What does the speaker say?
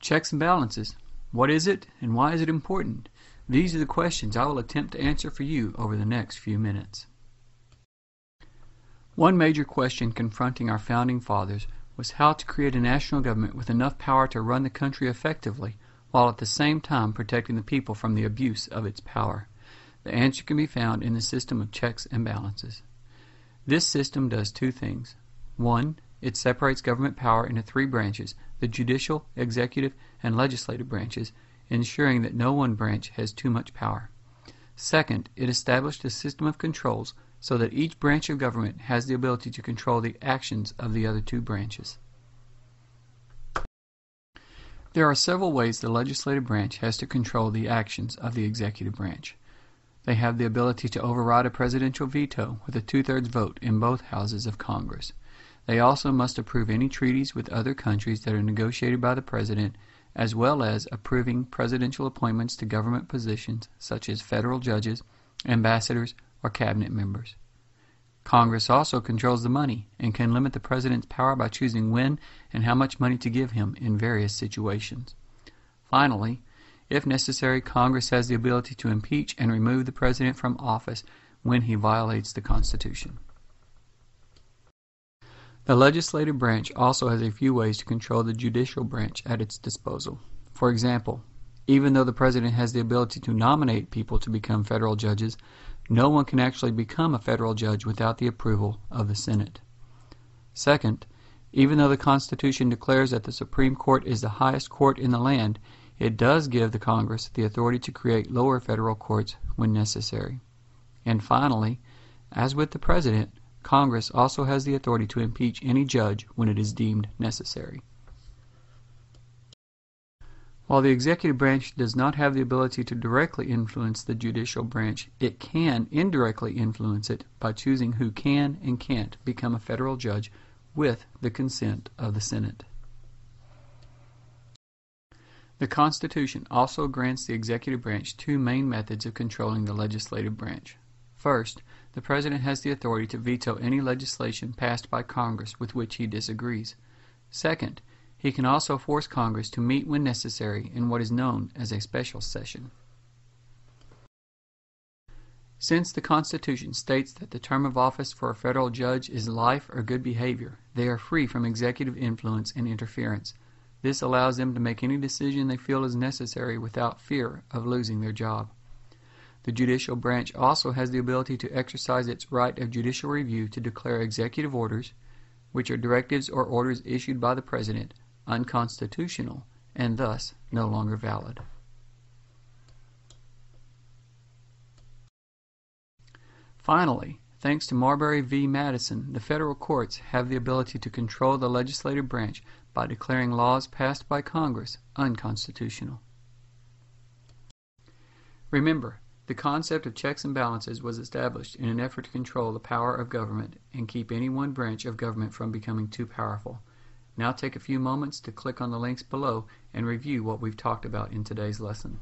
Checks and balances. What is it, and why is it important? These are the questions I will attempt to answer for you over the next few minutes. One major question confronting our founding fathers was how to create a national government with enough power to run the country effectively, while at the same time protecting the people from the abuse of its power. The answer can be found in the system of checks and balances. This system does two things. One, it separates government power into three branches, the judicial, executive, and legislative branches, ensuring that no one branch has too much power. Second, it established a system of controls so that each branch of government has the ability to control the actions of the other two branches. There are several ways the legislative branch has to control the actions of the executive branch. They have the ability to override a presidential veto with a two-thirds vote in both houses of Congress. They also must approve any treaties with other countries that are negotiated by the president, as well as approving presidential appointments to government positions such as federal judges, ambassadors, or cabinet members. Congress also controls the money and can limit the president's power by choosing when and how much money to give him in various situations. Finally, if necessary, Congress has the ability to impeach and remove the president from office when he violates the Constitution. The legislative branch also has a few ways to control the judicial branch at its disposal. For example, even though the president has the ability to nominate people to become federal judges, no one can actually become a federal judge without the approval of the Senate. Second, even though the Constitution declares that the Supreme Court is the highest court in the land, it does give the Congress the authority to create lower federal courts when necessary. And finally, as with the president, Congress also has the authority to impeach any judge when it is deemed necessary. While the executive branch does not have the ability to directly influence the judicial branch, it can indirectly influence it by choosing who can and can't become a federal judge with the consent of the Senate. The Constitution also grants the executive branch two main methods of controlling the legislative branch. First, the President has the authority to veto any legislation passed by Congress with which he disagrees. Second, he can also force Congress to meet when necessary in what is known as a special session. Since the Constitution states that the term of office for a federal judge is life or good behavior, they are free from executive influence and interference. This allows them to make any decision they feel is necessary without fear of losing their job. The judicial branch also has the ability to exercise its right of judicial review to declare executive orders, which are directives or orders issued by the President, unconstitutional and thus no longer valid. Finally, thanks to Marbury v. Madison, the federal courts have the ability to control the legislative branch by declaring laws passed by Congress unconstitutional. Remember, the concept of checks and balances was established in an effort to control the power of government and keep any one branch of government from becoming too powerful. Now take a few moments to click on the links below and review what we've talked about in today's lesson.